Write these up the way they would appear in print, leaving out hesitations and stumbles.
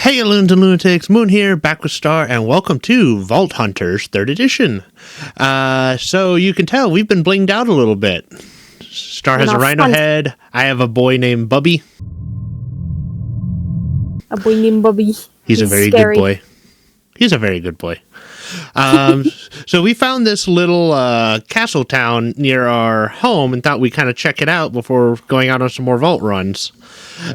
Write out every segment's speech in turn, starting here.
Hey, loons and lunatics, Moon here, back with Star, and welcome to Vault Hunters 3rd Edition. So you can tell we've been blinged out a little bit. Star has a rhino head. I have a boy named Bubby. A boy named Bubby. He's a very good boy. He's a very good boy. So we found this little castle town near our home and thought we'd kind of check it out before going out on some more vault runs.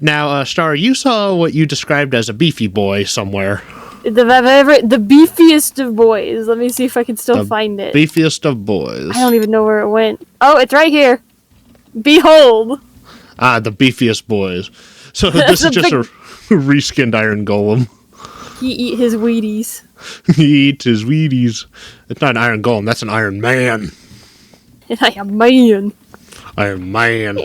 Now, Star, you saw what you described as a beefy boy somewhere. The beefiest of boys. Let me see if I can still find it. Beefiest of boys. I don't even know where it went. Oh, it's right here. Behold. Ah, the beefiest boys. So this is just a reskinned Iron Golem. He eat his Wheaties. He eats his Wheaties. It's not an Iron Golem, that's an Iron Man. And I am man. Iron Man.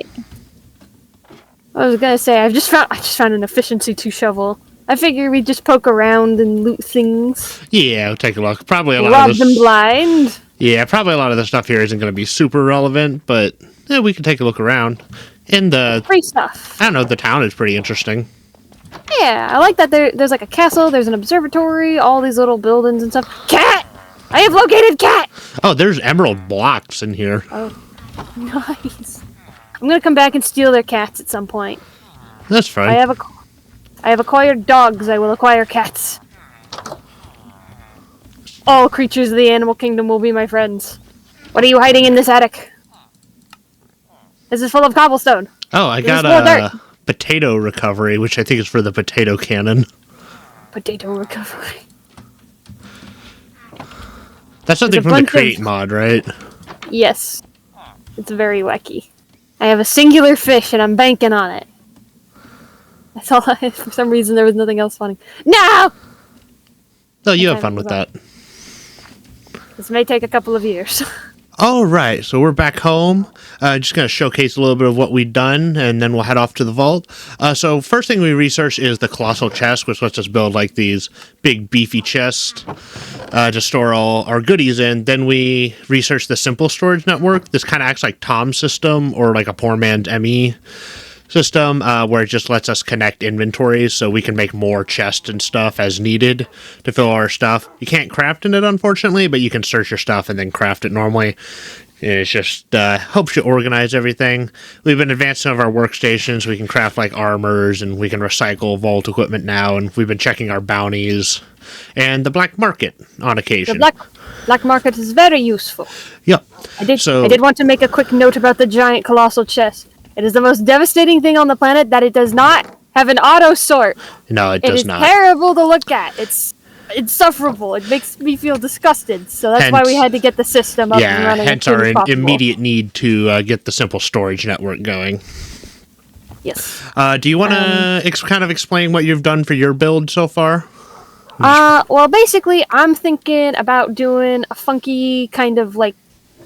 I was gonna say, I just found an efficiency 2 shovel. I figure we just poke around and loot things. Yeah, we'll take a look. Probably a lot Rob of this. them blind. Yeah, probably a lot of the stuff here isn't going to be super relevant, but yeah, we can take a look around. And free stuff. I don't know, the town is pretty interesting. Yeah, I like that there's like a castle, there's an observatory, all these little buildings and stuff. Cat! I have located cat! Oh, there's emerald blocks in here. Oh, nice. I'm gonna come back and steal their cats at some point. That's fine. I have acquired dogs, I will acquire cats. All creatures of the animal kingdom will be my friends. What are you hiding in this attic? This is full of cobblestone. Oh, I got a potato recovery, which I think is for the potato cannon. Potato recovery. That's something from the Create mod, right? Yes. It's very wacky. I have a singular fish and I'm banking on it. That's all for some reason there was nothing else funny. No! No, you have fun with that. This may take a couple of years. All right, so we're back home. Just going to showcase a little bit of what we've done, and then we'll head off to the vault. So first thing we researched is the colossal chest, which lets us build like these big beefy chests to store all our goodies in. Then we researched the simple storage network. This kind of acts like Tom's system or like a poor man's ME system, where it just lets us connect inventories so we can make more chests and stuff as needed to fill our stuff. You can't craft in it, unfortunately, but you can search your stuff and then craft it normally. It just helps you organize everything. We've been advancing some of our workstations. We can craft like armors and we can recycle vault equipment now, and we've been checking our bounties and the black market on occasion. The black market is very useful. Yep. I did want to make a quick note about the giant colossal chest. It is the most devastating thing on the planet that it does not have an auto sort. No, it does not. It is terrible to look at. It's insufferable. It makes me feel disgusted. So that's why we had to get the system up and running. Hence our immediate need to get the simple storage network going. Yes. Do you want to kind of explain what you've done for your build so far? Well, basically, I'm thinking about doing a funky kind of like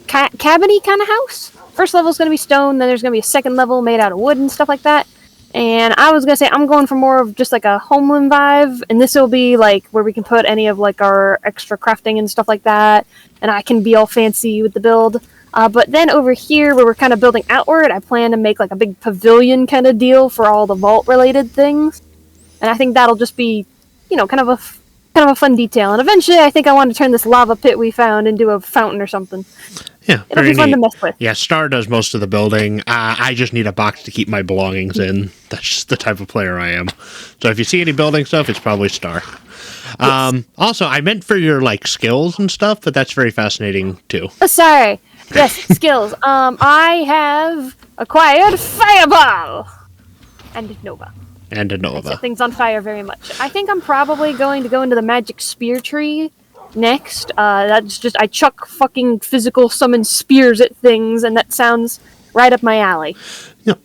cabiny kind of house. First level is going to be stone, then there's going to be a second level made out of wood and stuff like that. And I was going to say I'm going for more of just like a homeland vibe, and this will be like where we can put any of like our extra crafting and stuff like that, and I can be all fancy with the build. But then over here where we're kind of building outward, I plan to make like a big pavilion kind of deal for all the vault related things. And I think that'll just be, kind of a fun detail. And eventually I think I want to turn this lava pit we found into a fountain or something. Yeah, it'll be fun to mess with. Yeah, Star does most of the building. I just need a box to keep my belongings in. That's just the type of player I am. So if you see any building stuff, it's probably Star. Yes. Also, I meant for your skills and stuff, but that's very fascinating too. Oh, sorry. Yes, skills. I have acquired Fireball and Nova. And a Nova. I set things on fire very much. I think I'm probably going to go into the magic spear tree next. That's just, I chuck fucking physical summon spears at things, and that sounds right up my alley. Yep.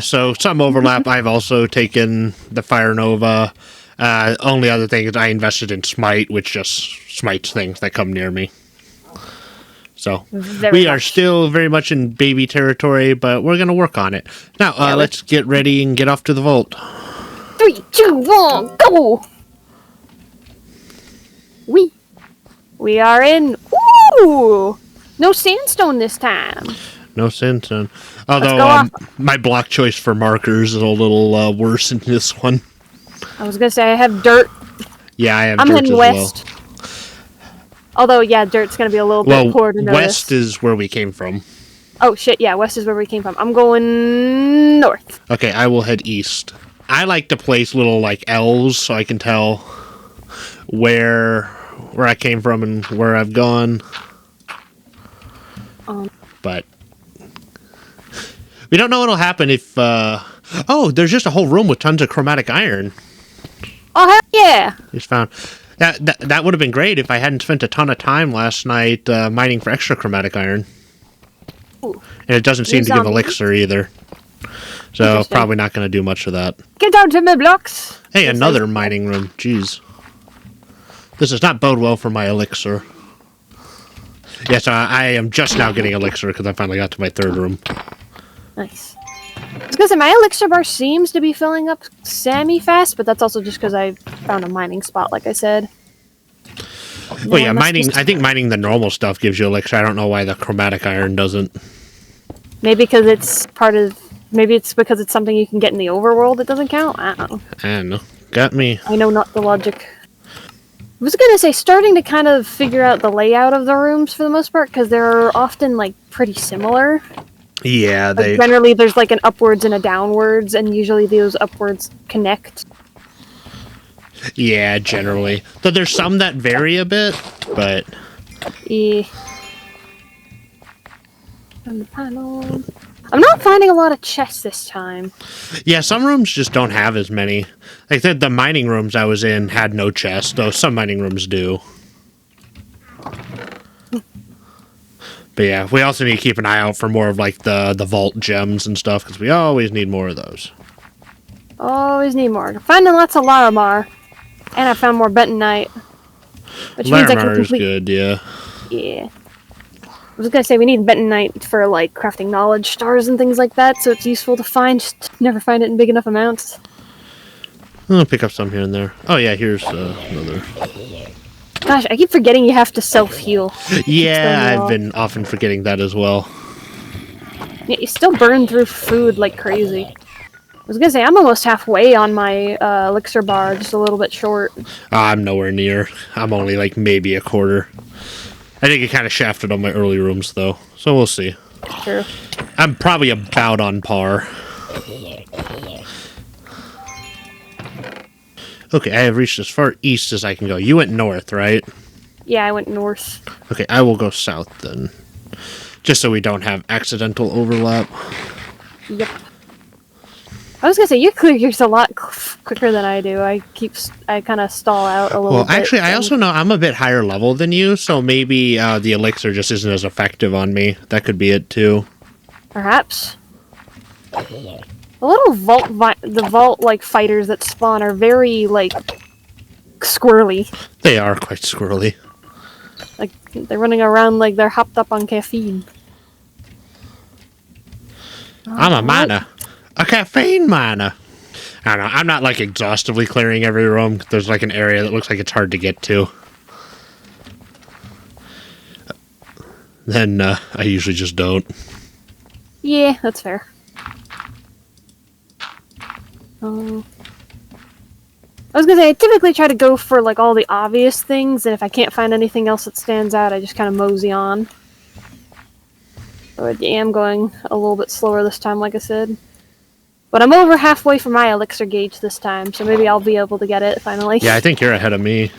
So some overlap. I've also taken the Fire Nova. Only other thing is I invested in Smite, which just smites things that come near me. So we are still very much in baby territory, but we're going to work on it. Now, let's get ready and get off to the vault. 3, 2, 1, go! We are in... Ooh! No sandstone this time. No sandstone. Although my block choice for markers is a little worse in this one. I was gonna say I have dirt. Yeah, I have I'm dirt heading as west. Although, yeah, dirt's gonna be a little bit poor to notice. West is where we came from. Oh shit, yeah, west is where we came from. I'm going north. Okay, I will head east. I like to place little, like, L's so I can tell where I came from and where I've gone. But we don't know what'll happen if, oh, there's just a whole room with tons of chromatic iron. Oh, hell yeah! Just found... That would have been great if I hadn't spent a ton of time last night mining for extra chromatic iron. Ooh. And it doesn't seem to give elixir either. So probably not going to do much of that. Get down to my blocks! Hey, another mining room. Jeez. This does not bode well for my elixir. Yes, I am just now getting elixir because I finally got to my third room. Nice. I was gonna say, my elixir bar seems to be filling up semi-fast, but that's also just because I found a mining spot, like I said. Well, yeah, I think mining the normal stuff gives you elixir. I don't know why the chromatic iron doesn't. Maybe because it's maybe it's because it's something you can get in the overworld that doesn't count? I don't know. I don't know. Got me. I know not the logic. I was gonna say, starting to kind of figure out the layout of the rooms for the most part, because they're often, like, pretty similar. Yeah, like, generally there's, like, an upwards and a downwards, and usually those upwards connect. Yeah, generally. Though there's some that vary a bit, but... Yeah. On the panel. I'm not finding a lot of chests this time. Yeah, some rooms just don't have as many. Like the mining rooms I was in had no chests, though some mining rooms do. But yeah, we also need to keep an eye out for more of, like, the vault gems and stuff, because we always need more of those. Always need more. Finding lots of Larimar. And I found more bentonite. Which means I can complete... is good, yeah. Yeah. I was gonna say, we need bentonite for, like, crafting knowledge stars and things like that, so it's useful to find, just never find it in big enough amounts. I'll pick up some here and there. Oh yeah, here's another. Gosh, I keep forgetting you have to self-heal. Yeah, I've been often forgetting that as well. Yeah, you still burn through food like crazy. I was gonna say, I'm almost halfway on my elixir bar, just a little bit short. I'm nowhere near. I'm only, like, maybe a quarter. I think it kind of shafted on my early rooms, though, so we'll see. True. I'm probably about on par. Okay, I have reached as far east as I can go. You went north, right? Yeah, I went north. Okay, I will go south, then. Just so we don't have accidental overlap. Yep. I was gonna say, you clear yours a lot quicker than I do. I kind of stall out a little bit. Well, actually, I also know I'm a bit higher level than you, so maybe the elixir just isn't as effective on me. That could be it, too. Perhaps. The little vault, like, fighters that spawn are very, like, squirrely. They are quite squirrely. Like, they're running around like they're hopped up on caffeine. I'm a miner. A caffeine miner. I don't know. I'm not, like, exhaustively clearing every room. There's, like, an area that looks like it's hard to get to. Then, I usually just don't. Yeah, that's fair. I was gonna say, I typically try to go for, like, all the obvious things, and if I can't find anything else that stands out, I just kind of mosey on. But yeah, I'm going a little bit slower this time, like I said. But I'm over halfway from my elixir gauge this time, so maybe I'll be able to get it, finally. Yeah, I think you're ahead of me.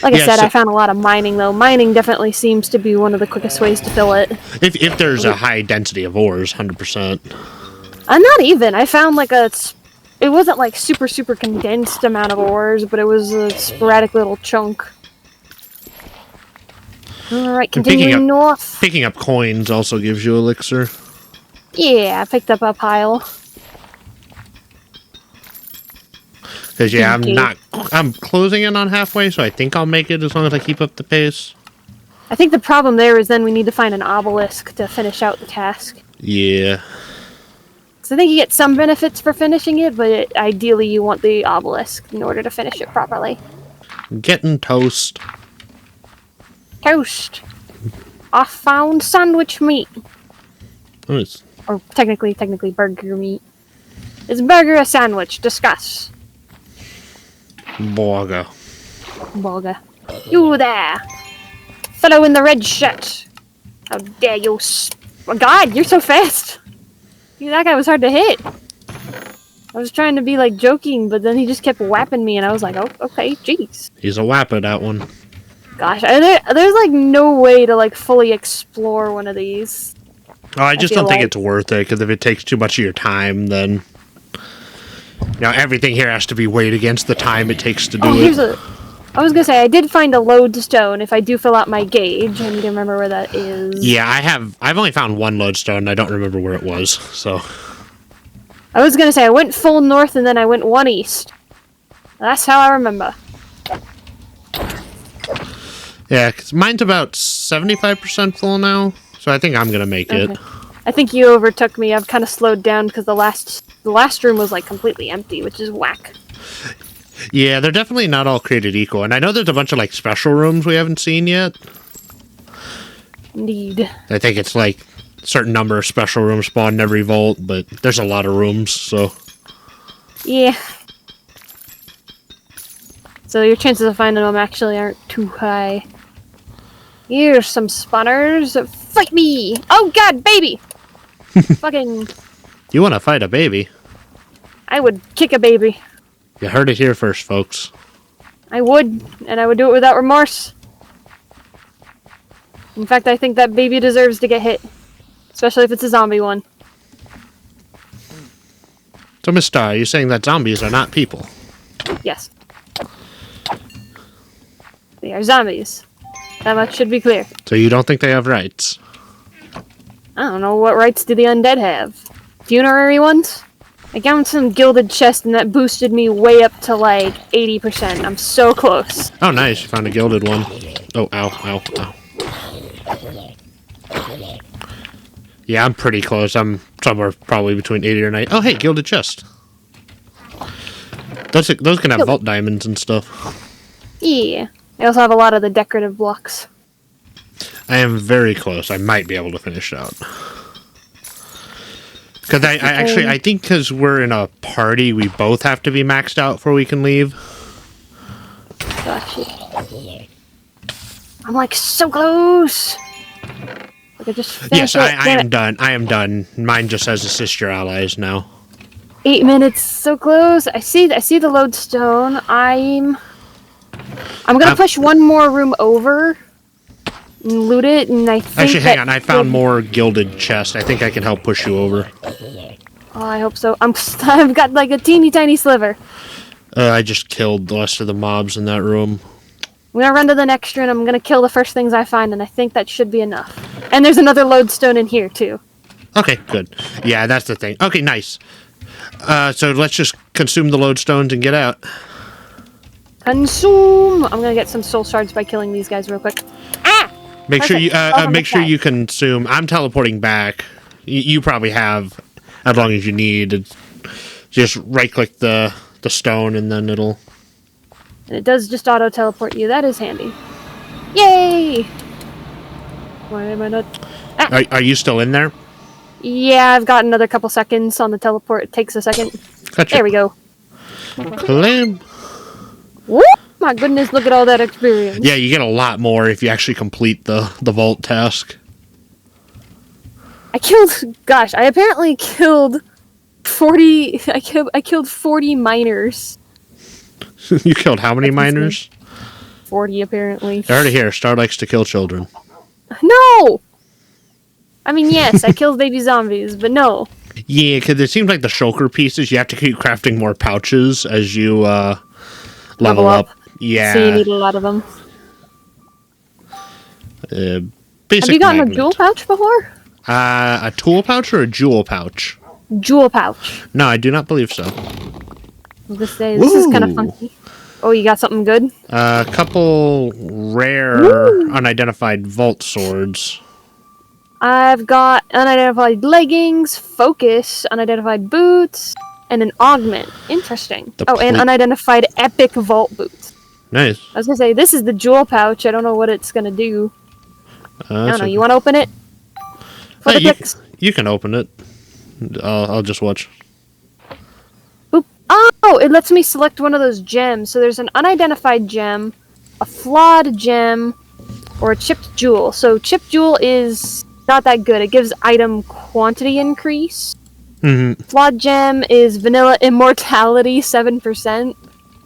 Like I said, I found a lot of mining, though. Mining definitely seems to be one of the quickest ways to fill it. If there's a high density of ores, 100%. Not even. I found, like, it wasn't, like, super condensed amount of ores, but it was a sporadic little chunk. Alright, continuing north. Picking up coins also gives you elixir. Yeah, I picked up a pile. Because, yeah, I'm closing in on halfway, so I think I'll make it as long as I keep up the pace. I think the problem there is then we need to find an obelisk to finish out the task. Yeah. So I think you get some benefits for finishing it, but ideally you want the obelisk in order to finish it properly. Getting toast. Toast. I found sandwich meat. Nice. Or technically burger meat. Is burger a sandwich? Discuss. Borga. Bulga. You there! Fellow in the red shirt! How dare you oh God, you're so fast! That guy was hard to hit. I was trying to be like joking, but then he just kept whapping me and I was like, oh, okay, jeez. He's a whapper, that one. Gosh, there's like no way to like fully explore one of these. Oh, I just don't think like it's worth it, because if it takes too much of your time, then... everything here has to be weighed against the time it takes to do it. I was gonna say, I did find a lodestone if I do fill out my gauge. I need to remember where that is. Yeah, I've only found one lodestone, and I don't remember where it was, so... I was gonna say, I went full north and then I went one east. That's how I remember. Yeah, because mine's about 75% full now, so I think I'm gonna make it. I think you overtook me. I've kind of slowed down because the last room was like completely empty, which is whack. Yeah, they're definitely not all created equal, and I know there's a bunch of like special rooms we haven't seen yet. Indeed. I think it's like a certain number of special rooms spawn in every vault, but there's a lot of rooms, so... Yeah. So your chances of finding them actually aren't too high. Here's some spawners. Fight me! Oh god, baby! Fucking... You want to fight a baby? I would kick a baby. You heard it here first, folks. I would, and I would do it without remorse. In fact, I think that baby deserves to get hit. Especially if it's a zombie one. So, Miss Star, you're saying that zombies are not people? Yes. They are zombies. That much should be clear. So you don't think they have rights? I don't know, what rights do the undead have? Funerary ones? I found some gilded chest and that boosted me way up to like 80%. I'm so close. Oh, nice. You found a gilded one. Oh, ow, ow, ow. Yeah, I'm pretty close. I'm somewhere probably between 80 or 90. Oh, hey, gilded chest. Those can have vault diamonds and stuff. Yeah. I also have a lot of the decorative blocks. I am very close. I might be able to finish out. Because I think because we're in a party, we both have to be maxed out before we can leave. Gotcha. I'm like so close. Like I just yes, I am done. I am done. Mine just says assist your allies now. 8 minutes, so close. I see the lodestone. I'm gonna push one more room over and loot it, and I think actually, hang on. I found more gilded chest. I think I can help push you over. Oh, I hope so. I've got like a teeny tiny sliver. I just killed the rest of the mobs in that room. I'm gonna run to the next room. I'm gonna kill the first things I find, and I think that should be enough. And there's another lodestone in here too. Okay, good. Yeah, that's the thing. Okay, nice. So let's just consume the lodestones and get out. Consume. I'm gonna get some soul shards by killing these guys real quick. Ah! Make sure you Perfect. make sure you consume. I'm teleporting back. You probably have as long as you need. Just right click the stone and then it'll. And it does just auto teleport you. That is handy. Yay! Why am I not? Ah. Are you still in there? Yeah, I've got another couple seconds on the teleport. It takes a second. Gotcha. There we go. Claim. Woo! My goodness, look at all that experience. Yeah, you get a lot more if you actually complete the vault task. Gosh, I apparently killed 40. I killed 40 miners. You killed how many miners? 40 apparently. I already hear Star likes to kill children. No. I mean, yes, I killed baby zombies, but no. Yeah, because it seems like the shulker pieces, you have to keep crafting more pouches as you level up. Yeah. So you need a lot of them. Basic Have you gotten magnet. a jewel pouch before? A tool pouch or a jewel pouch? Jewel pouch. No, I do not believe so. This is kind of funky. Oh, you got something good? A couple rare unidentified vault swords. I've got unidentified leggings, focus, unidentified boots, and an augment. Interesting. And unidentified epic vault boots. Nice. I was gonna say, this is the jewel pouch. I don't know what it's gonna do. I don't know. You want to open it? For the pics? You can open it. I'll just watch. Oh, it lets me select one of those gems. So there's an unidentified gem, a flawed gem, or a chipped jewel. So chipped jewel is not that good. It gives item quantity increase. Mm-hmm. Flawed gem is vanilla immortality 7%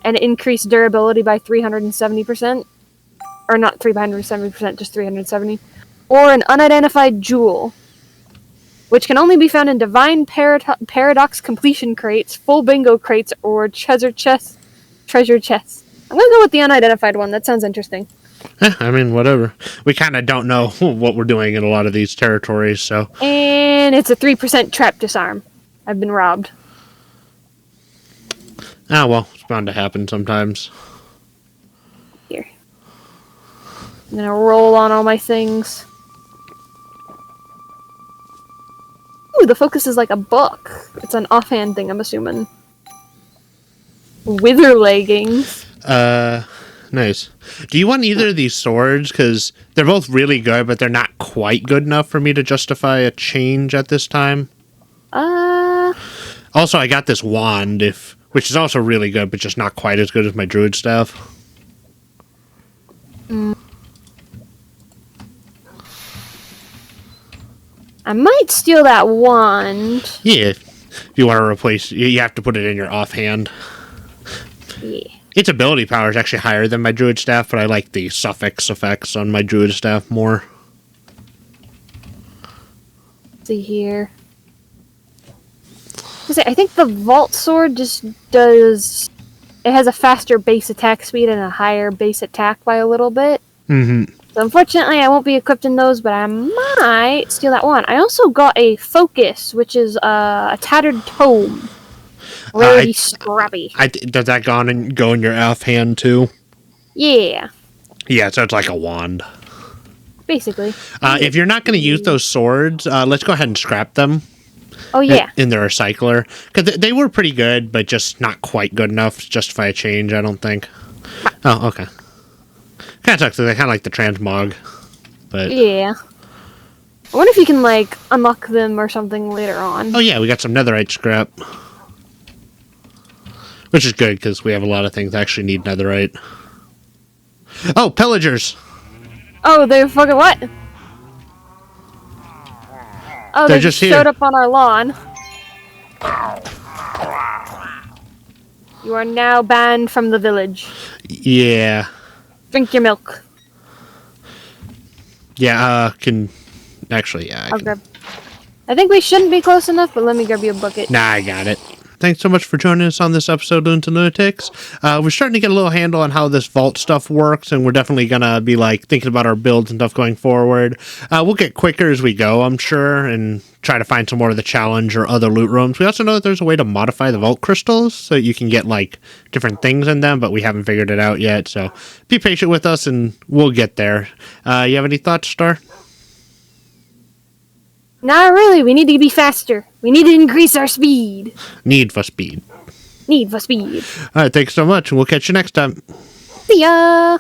and increased durability by 370%. Or not 370%, just 370. Or an unidentified jewel, which can only be found in divine paradox completion crates, full bingo crates, or treasure chests. I'm gonna go with the unidentified one. That sounds interesting. I mean, whatever. We kind of don't know what we're doing in a lot of these territories, so. And it's a 3% trap disarm. I've been robbed. Ah, well, it's bound to happen sometimes. Here. I'm gonna roll on all my things. Ooh, the focus is like a book. It's an offhand thing, I'm assuming. Wither leggings. Nice. Do you want either of these swords? Because they're both really good, but they're not quite good enough for me to justify a change at this time. Also, I got this wand, which is also really good, but just not quite as good as my druid staff. I might steal that wand. Yeah, if you want to replace, you have to put it in your offhand. Yeah. Its ability power is actually higher than my druid staff, but I like the suffix effects on my druid staff more. Let's see here. I think the vault sword just does. It has a faster base attack speed and a higher base attack by a little bit. Mm-hmm. So unfortunately, I won't be equipped in those, but I might steal that one. I also got a focus, which is a tattered tome. Really scrappy. Does that go in your offhand too? Yeah. Yeah, so it's like a wand. Basically. If you're not going to use those swords, let's go ahead and scrap them. Oh, yeah. In the recycler. Because they were pretty good, but just not quite good enough to justify a change, I don't think. Oh, okay. Kind of sucks. They kind of like the transmog. But yeah. I wonder if you can, like, unlock them or something later on. Oh, yeah, we got some netherite scrap. Which is good, because we have a lot of things that actually need netherite. Oh, pillagers! Oh, they fucking what? Oh, they just showed up on our lawn. You are now banned from the village. Yeah. Drink your milk. Yeah, Actually, yeah, I'll grab. I think we shouldn't be close enough, but let me grab you a bucket. Nah, I got it. Thanks so much for joining us on this episode of Lunatic Lunatics. We're starting to get a little handle on how this vault stuff works, and we're definitely going to be like thinking about our builds and stuff going forward. We'll get quicker as we go, I'm sure, and try to find some more of the challenge or other loot rooms. We also know that there's a way to modify the vault crystals so you can get like different things in them, but we haven't figured it out yet. So be patient with us and we'll get there. You have any thoughts, Star? Not really. We need to be faster. We need to increase our speed. Need for speed. Need for speed. All right, thanks so much, and we'll catch you next time. See ya!